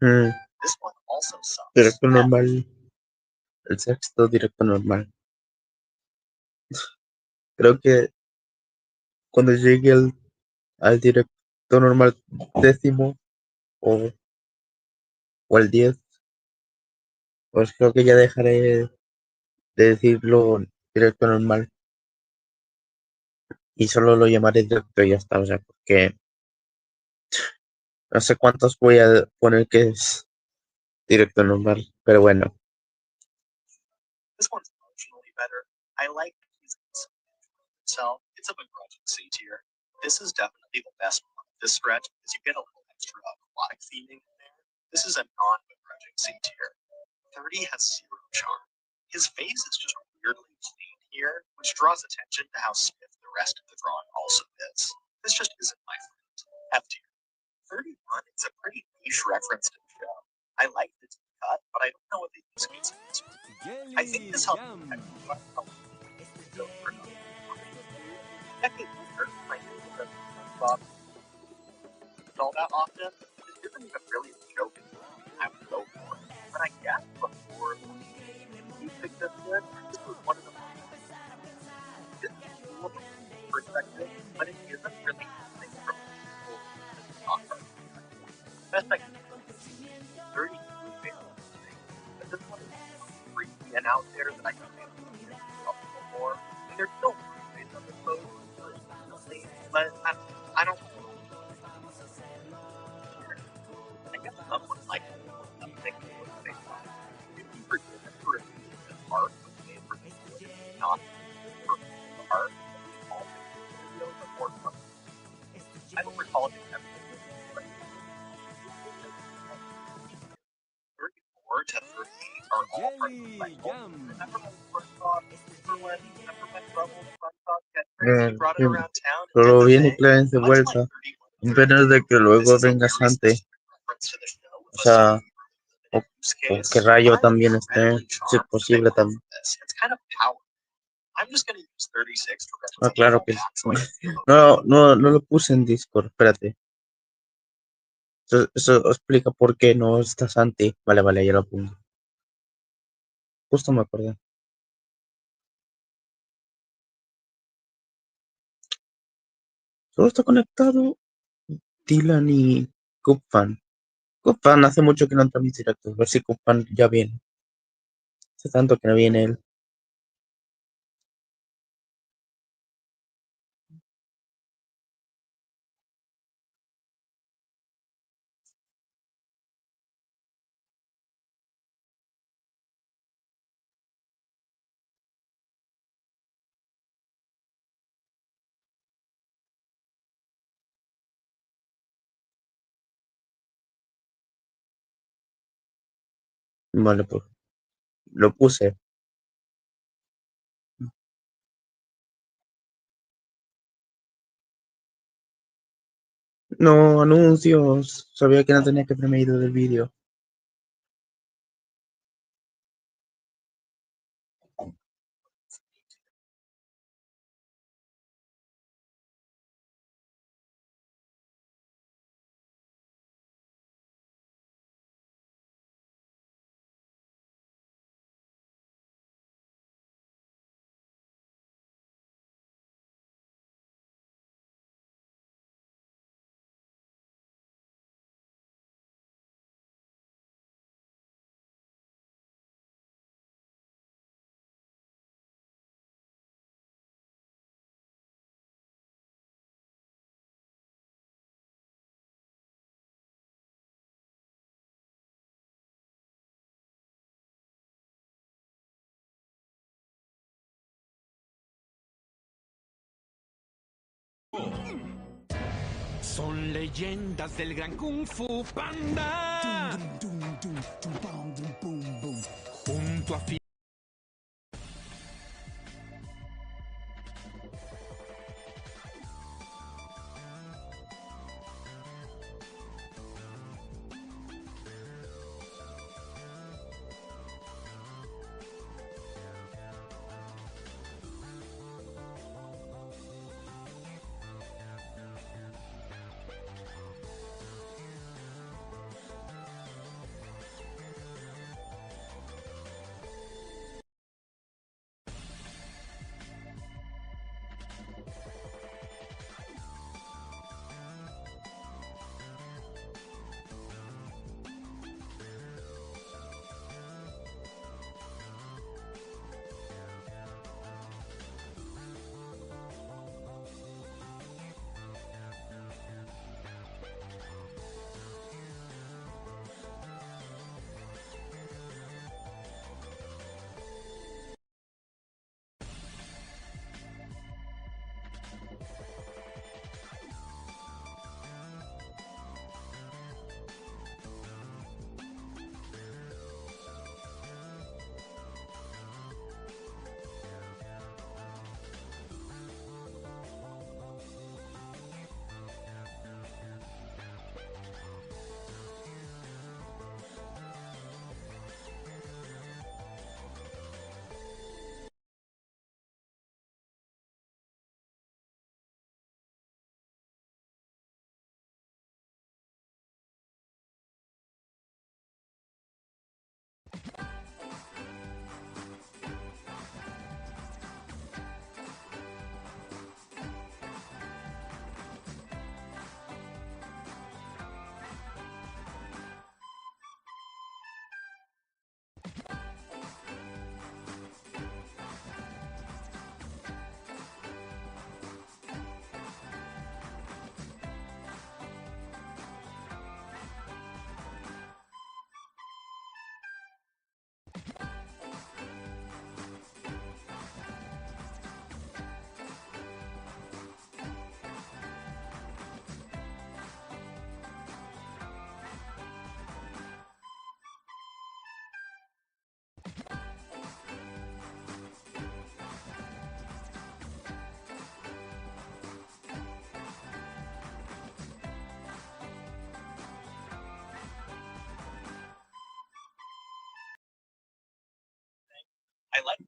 Mm, Directo normal. El sexto directo normal. Creo que cuando llegue al directo normal décimo o, o al 10, pues creo que ya dejaré de decirlo directo normal y solo lo llamaré directo y ya está. O sea, porque no sé cuántos voy a poner que es directo normal, pero bueno. Jelly Jam. Jelly Jam. Sí, solo viene Clarence de vuelta. Apenas de que luego venga Sante. O sea, o que Rayo también esté, si es posible también. Ah, claro que sí. No lo puse en Discord, espérate. Eso explica por qué no está Santi. Vale, ya lo pongo. Justo me acordé. Solo está conectado Dylan y Cupfan. Cupfan hace mucho que no entra en mis directos. A ver si Cupfan ya viene. Hace tanto que no viene él. Vale, pues lo puse. No, anuncios. Sabía que no tenía que haberme ido del vídeo. Son leyendas del gran Kung Fu Panda. Junto a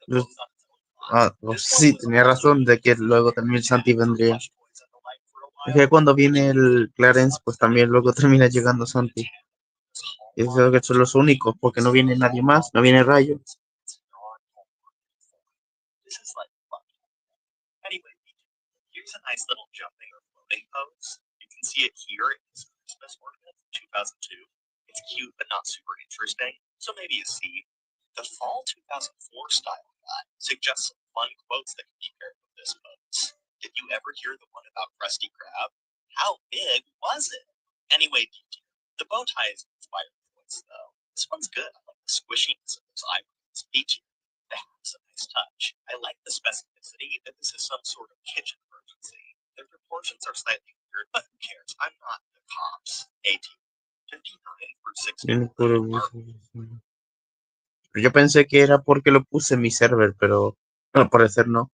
Pues, pues sí, tenía razón de que luego también Santi vendría. Es que cuando viene el Clarence, pues también luego termina llegando Santi. Y creo que son los únicos, porque no viene nadie más, no viene Rayo. Yo pensé que era porque lo puse en mi server, pero al parecer no.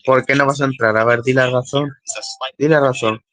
¿Por qué no vas a entrar? A ver, di la razón. Di la razón.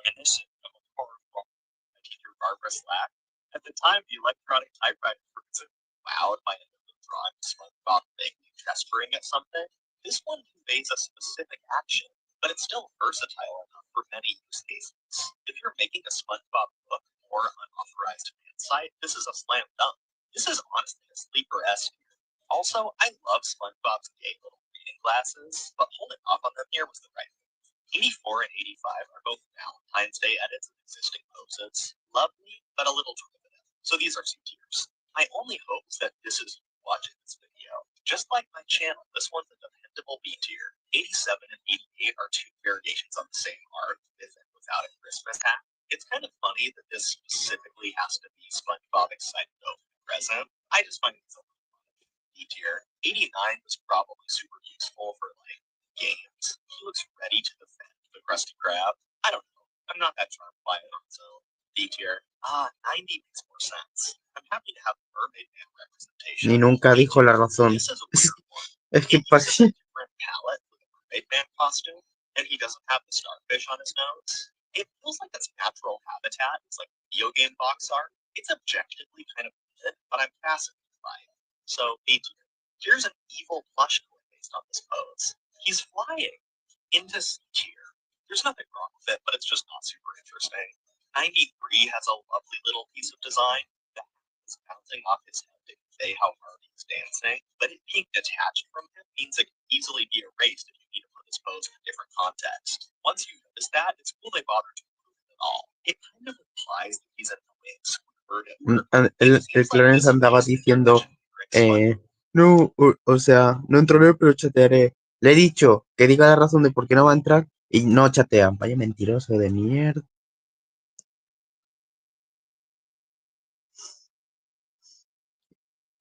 Reminiscent of a horror film by teacher Barbara Slack. At the time, the electronic typewriter was loud by drawing SpongeBob vaguely gesturing at something. This one conveys a specific action, but it's still versatile enough for many use cases. If you're making a SpongeBob book or unauthorized fan site, this is a slam dunk. This is honestly a sleeper S tier. Also, I love SpongeBob's gay little reading glasses, but holding off on them here was the right move. 84 and 85 are both Valentine's Day edits of existing poses. Lovely, but a little derivative. So these are C tiers. My only hope is that this is you watching this video. Just like my channel, this one's a dependable B tier. 87 and 88 are two variations on the same art, with and without a Christmas hat. It's kind of funny that this specifically has to be SpongeBob excited over the present. I just find it's a little B tier. 89 was probably super useful for like games. He looks ready to defend the Krusty Krab. I don't know. I'm not that charmed by it, so D tier. 90 makes more sense. I'm happy to have Mermaid Man representation. Ni nunca dijo la razón. This is a weird one. Es que pasa. Different palette with a Mermaid Man costume, and he doesn't have the starfish on his nose. It feels like its natural habitat. It's like video game box art. It's objectively kind of good, but I'm fascinated by it. So D tier. Here's an evil plush toy based on this pose. He's flying into C tier. There's nothing wrong with it, but it's just not super interesting. 93 has a lovely little piece of design that is bouncing off his head to convey how hard he's dancing, but it being detached from him means it can easily be erased if you need to put this pose in a different context. Once you notice that, it's cool they bothered to improve it at all. It kind of implies that he's annoying Squidward. El Clarence andaba diciendo, no, o sea, no entraré, pero chatearé. Le he dicho que diga la razón de por qué no va a entrar y no chatean. Vaya mentiroso de mierda.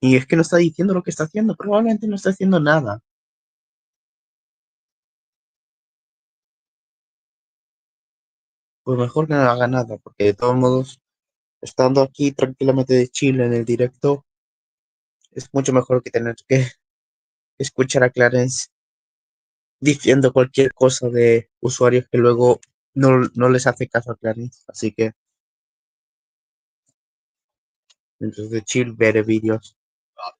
Y es que no está diciendo lo que está haciendo. Probablemente no está haciendo nada. Pues mejor que no haga nada, porque de todos modos, estando aquí tranquilamente de Chile en el directo, es mucho mejor que tener que escuchar a Clarence diciendo cualquier cosa de usuarios que luego no les hace caso a Clarence. Así que, dentro de chill, veré vídeos. At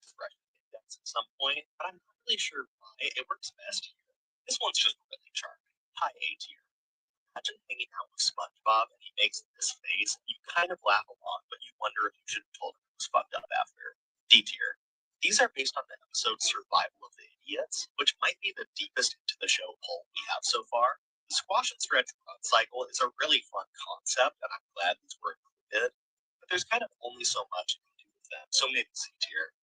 some point, but I'm not really sure why it works best here. This one's just really charming. High A tier. Imagine hanging out with SpongeBob and he makes this face. You kind of laugh along, but you wonder if you should have told him it was fucked up after. D tier. These are based on the episode Survival of the Idiots, which might be the deepest into the show pull we have so far. The squash and stretch run cycle is a really fun concept, and I'm glad these were included, but there's kind of only so much you can do with them, so maybe C tier.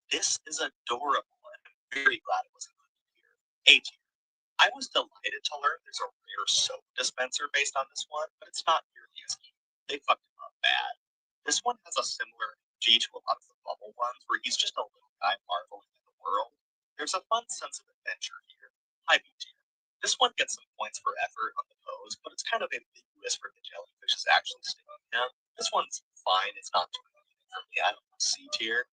This is adorable, and I'm very glad it was included here. A tier. I was delighted to learn there's a rare soap dispenser based on this one, but it's not nearly as cute. They fucked him up bad. This one has a similar energy to a lot of the bubble ones, where he's just a little guy marveling at the world. There's a fun sense of adventure here. High B tier. This one gets some points for effort on the pose, but it's kind of ambiguous for the jellyfish is actually stinging him. This one's fine. It's not doing anything for me. I don't know. C tier.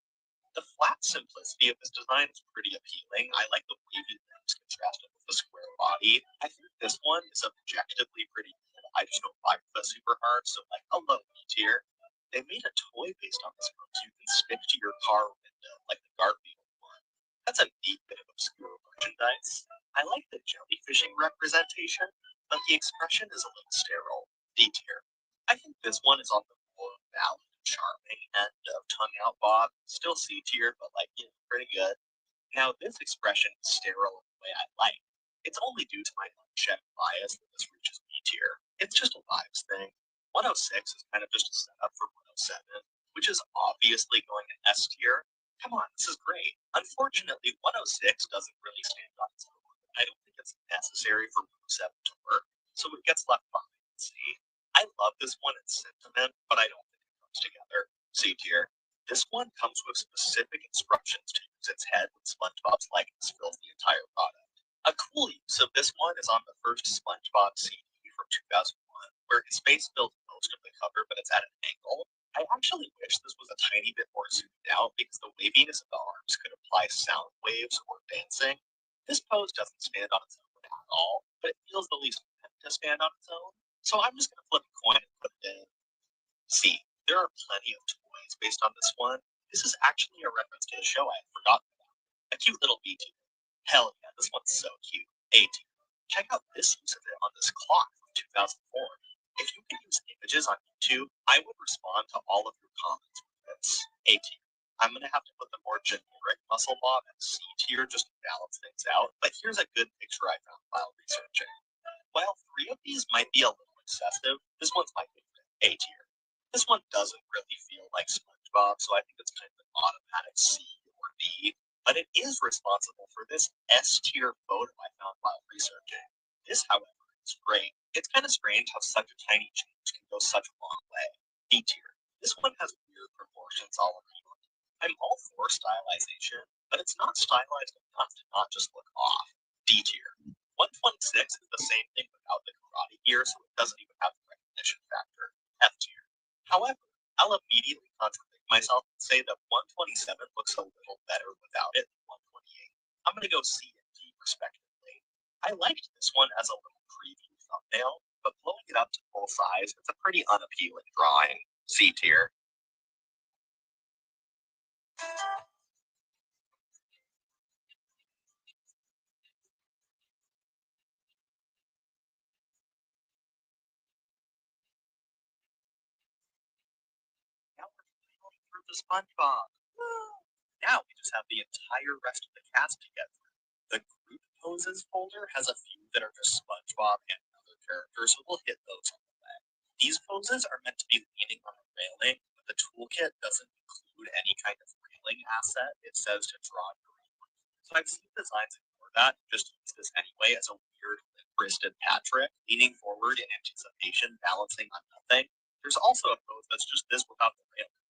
The flat simplicity of this design is pretty appealing. I like the wavy limbs contrasted with the square body. I think this one is objectively pretty good. I just don't vibe with it super hard, so like a low B tier. They made a toy based on this pose you can stick to your car window, like the Garfield one. That's a neat bit of obscure merchandise. I like the jellyfishing representation, but the expression is a little sterile. D tier. I think this one is on the more valid charming end of tongue out Bob. Still C tier, but like, pretty good. Now, this expression is sterile in the way I like. It's only due to my unchecked bias that this reaches B tier. It's just a vibes thing. 106 is kind of just a setup for 107, which is obviously going in S tier. Come on, this is great. Unfortunately, 106 doesn't really stand on its own. I don't think it's necessary for 107 to work, so it gets left behind. See, I love this one in sentiment, but I don't together. C tier. This one comes with specific instructions to use its head when SpongeBob's likeness fills the entire product. A cool use of this one is on the first SpongeBob CD from 2001, where his face fills most of the cover, but it's at an angle. I actually wish this was a tiny bit more zoomed out because the waviness of the arms could imply sound waves or dancing. This pose doesn't stand on its own at all, but it feels the least meant to stand on its own. So I'm just gonna flip a coin and put it in C. There are plenty of toys based on this one. This is actually a reference to a show I had forgotten about. A cute little B tier. Hell yeah, this one's so cute. A tier. Check out this use of it on this clock from 2004. If you could use images on YouTube, I would respond to all of your comments with this. A tier. I'm gonna have to put the more generic muscle bob at C tier just to balance things out, but here's a good picture I found while researching. While 3 of these might be a little excessive, this one's my favorite. A tier. This one doesn't really feel like SpongeBob, so I think it's kind of an automatic C or D, but it is responsible for this S tier photo I found while researching. This, however, is great. It's kind of strange how such a tiny change can go such a long way. D tier. This one has weird proportions all around. I'm all for stylization, but it's not stylized enough to not just look off. D tier. 126 is the same thing without the karate gear, so it doesn't even have the recognition factor. F tier. However, I'll immediately contradict myself and say that 127 looks a little better without it than 128. I'm going to go C and D respectively. I liked this one as a little preview thumbnail, but blowing it up to full size, it's a pretty unappealing drawing. C tier. Now we're going through the SpongeBob. Now we just have the entire rest of the cast together. The group poses folder has a few that are just SpongeBob and other characters, so we'll hit those on the way. These poses are meant to be leaning on a railing, but the toolkit doesn't include any kind of railing asset. It says to draw green. So I've seen designs ignore that, just use this anyway as a weird limp-wristed Patrick, leaning forward in anticipation, balancing on nothing. There's also a pose that's just this without the railing.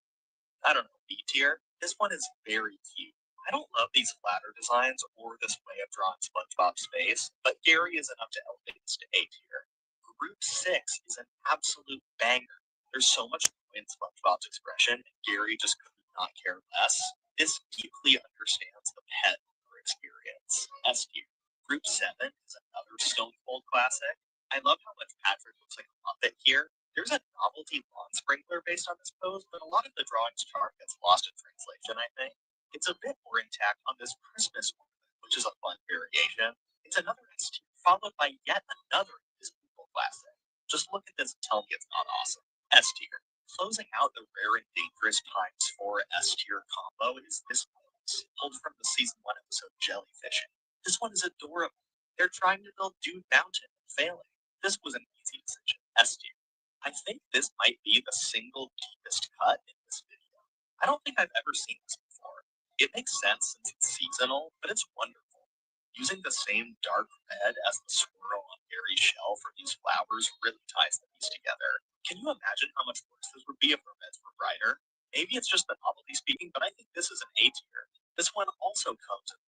I don't know, B tier. This one is very cute. I don't love these flatter designs or this way of drawing SpongeBob's face, but Gary is enough to elevate this to A tier. Group 6 is an absolute banger. There's so much joy in SpongeBob's expression, and Gary just could not care less. This deeply understands the pet owner experience. S tier. Group 7 is another Stone Cold classic. I love how much Patrick looks like a Muppet here. There's a novelty lawn sprinkler based on this pose, but a lot of the drawing's charm gets lost in translation, I think. It's a bit more intact on this Christmas ornament, which is a fun variation. It's another S tier, followed by yet another Disney classic. Just look at this and tell me it's not awesome. S tier. Closing out the rare and dangerous times 4 S tier combo is this pose, pulled from the season 1 episode Jellyfishing. This one is adorable. They're trying to build Dude Mountain and failing. This was an easy decision. S tier. I think this might be the single deepest cut in this video. I don't think I've ever seen this before. It makes sense since it's seasonal, but it's wonderful. Using the same dark red as the swirl on Gary's shell for these flowers really ties the piece together. Can you imagine how much worse this would be if our reds were brighter? Maybe it's just the novelty speaking, but I think this is an A tier. This one also comes in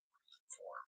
form.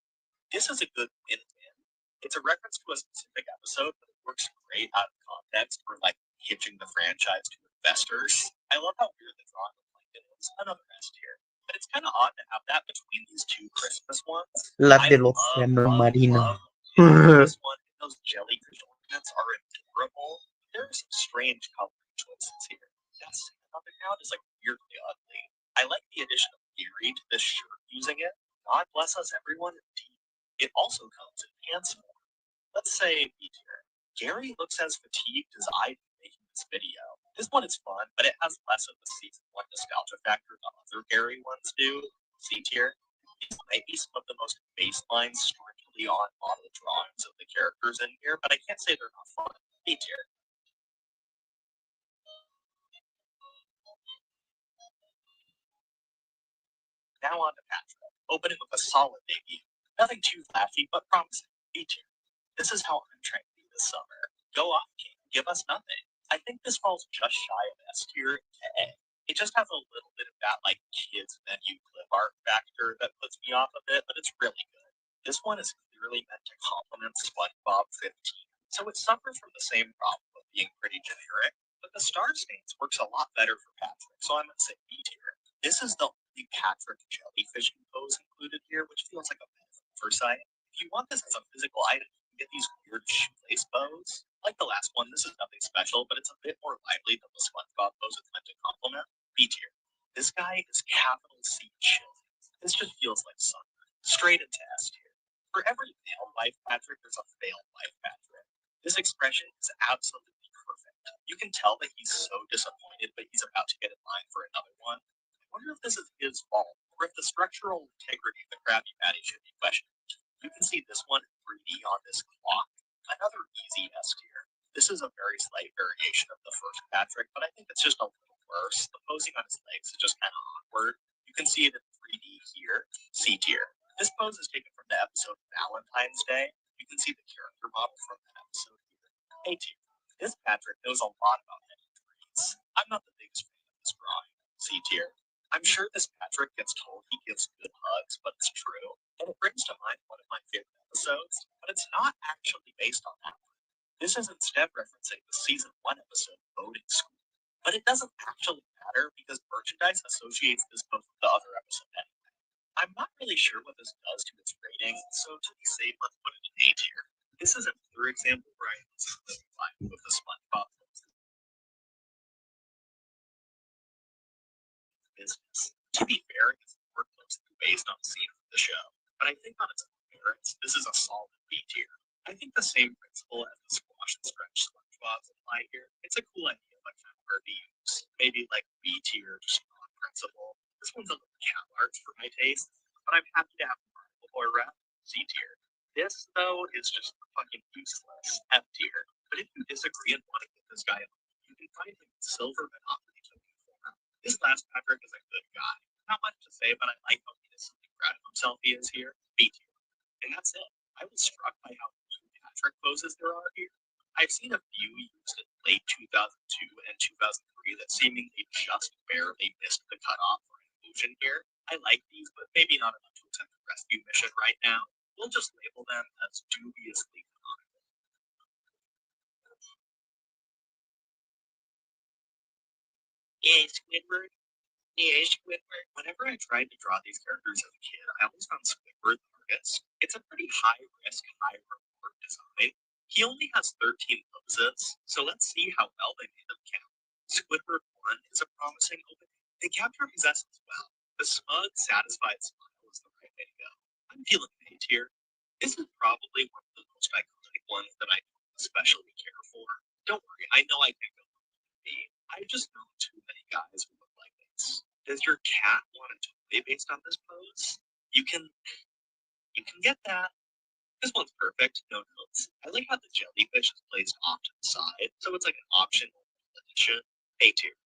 This is a good win-win. It's a reference to a specific episode, but it works great out of context for like pitching the franchise to investors. I love how weird the drawing of Plankton is. Another S tier. But it's kind of odd to have that between these two Christmas ones. La del Océano Marino. This one, those jellyfish ornaments are adorable. There are some strange coloring choices here. That sand on the ground is like weirdly ugly. I like the addition of Gary to this shirt using it. God bless us, everyone. Indeed. It also comes in pants form. Let's say B tier. Gary looks as fatigued as I do making this video. This one is fun, but it has less of the season 1 nostalgia factor than other Gary ones do. C tier. These might be some of the most baseline, strictly on model drawings of the characters in here, but I can't say they're not fun. B tier. Now on to Patrick, opening with a solid debut. Nothing too flashy, but promising. B tier. This is how I'm trying to be this summer. Go off, King. Give us nothing. I think this falls just shy of S tier to A. It just has a little bit of that like kids menu clip art factor that puts me off a bit, but it's really good. This one is clearly meant to complement SpongeBob 15, so it suffers from the same problem of being pretty generic, but the star stains works a lot better for Patrick, so I'm gonna say B tier. This is the only Patrick jellyfishing pose included here, which feels like a bit of oversight. If If you want this as a physical item, you can get these weird shoelace bows. Like the last one, this is nothing special, but it's a bit more lively than the SpongeBob pose it's meant to complement. B tier. This guy is capital C chill. This just feels like sun. Straight into S tier. For every failed life Patrick, there's a failed life Patrick. This expression is absolutely perfect. You can tell that he's so disappointed, but he's about to get in line for another one. I wonder if this is his fault, or if the structural integrity of the Krabby Patty should be questioned. You can see this one in 3D on this clock. Another easy S tier. This is a very slight variation of the first Patrick, but I think it's just a little worse. The posing on his legs is just kind of awkward. You can see it in 3D here. C tier. This pose is taken from the episode Valentine's Day. You can see the character model from that episode here. A tier. This Patrick knows a lot about heading threes. I'm not the biggest fan of this drawing. C tier. I'm sure this Patrick gets told he gives good hugs, but it's true. And it brings to mind one of my favorite episodes, but it's not actually based on that. This is instead referencing the season 1 episode Boating School. But it doesn't actually matter because merchandise associates this book with the other episode anyway. I'm not really sure what this does to its rating, so to be safe, let's put it in A tier. This is another example where I simplify with the SpongeBob business. To be fair, it's more closely based on the scene of the show, but I think on its own merits, this is a solid B tier. I think the same principle as the squash and stretch SpongeBob's apply here. It's a cool idea, but kind of hard to use. Maybe like B tier, just on principle. This one's a little cat large for my taste, but I'm happy to have a Marvel Boy rep. C tier. This, though, is just fucking useless. F tier. But if you disagree and want to get this guy, you can find him in silver Monopoly token form. This last Patrick is a good guy. Not much to say, but I like how innocently proud of himself he is here. B tier. And that's it. I was struck by how few Patrick poses there are here. I've seen a few used in late 2002 and 2003 that seemingly just barely missed the cutoff for inclusion here. I like these, but maybe not enough to attempt a rescue mission right now. We'll just label them as dubiously canonical. Yeah, Squidward. Yeah, Squidward. Whenever I tried to draw these characters as a kid, I always found Squidward the hardest. It's a pretty high risk, high reward design. He only has 13 poses, so let's see how well they made him count. Squidward 1 is a promising opening. They capture his essence well. The smug, satisfied smile is the right way to go. I'm feeling A tier. This is probably one of the most iconic ones that I especially care for. Don't worry, I know I can go me. I've just known too many guys who look like this. Does your cat want a toy based on this pose? You can get that. This one's perfect, no notes. I like how the jellyfish is placed off to the side, so it's like an optional addition. A tier.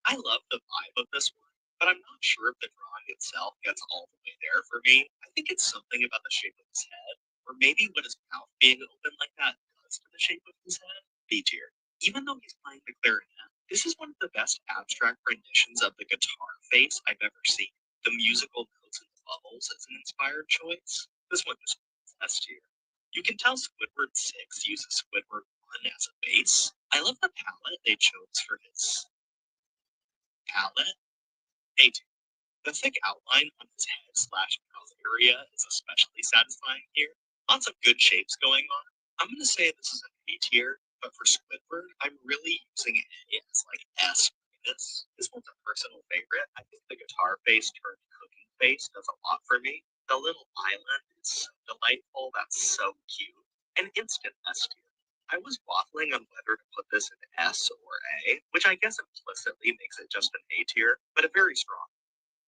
I love the vibe of this one, but I'm not sure if the drawing itself gets all the way there for me. I think it's something about the shape of his head, or maybe what his mouth being open like that does to the shape of his head. B tier. Even though he's playing the clarinet, this is one of the best abstract renditions of the guitar face I've ever seen. The musical notes and the bubbles is an inspired choice. This one just S tier. You can tell Squidward 6 uses Squidward 1 as a base. I love the palette they chose for his palette. A tier. The thick outline on his head slash mouth area is especially satisfying here. Lots of good shapes going on. I'm going to say this is an A tier, but for Squidward, I'm really using it as like S minus. This one's a personal favorite. I think the guitar face turned cooking face does a lot for me. The little island is so delightful. That's so cute. An instant S tier. I was waffling on whether to put this in S or A, which I guess implicitly makes it just an A tier, but a very strong.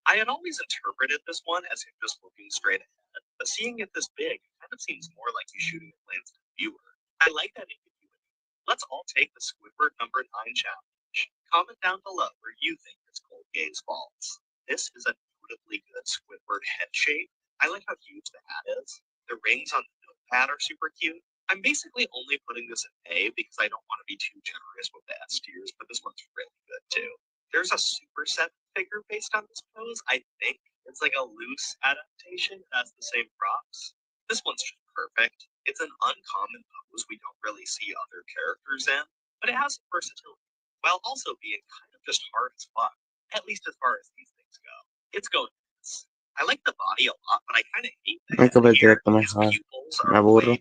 I had always interpreted this one as him just looking straight ahead, but seeing it this big kind of seems more like he's shooting a glance at the viewer. I like that ambiguity. Let's all take the Squidward number 9 challenge. Comment down below where you think this cold gaze falls. This is a notably good Squidward head shape. I like how huge the hat is. The rings on the notepad are super cute. I'm basically only putting this in A because I don't want to be too generous with the S tiers, but this one's really good too. There's a Super 7 figure based on this pose, I think. It's like a loose adaptation, it has the same props. This one's just perfect. It's an uncommon pose we don't really see other characters in, but it has some versatility, while also being kind of just hard as fuck, at least as far as these things go. It's going. Hay que ver directo mejor. Me aburro.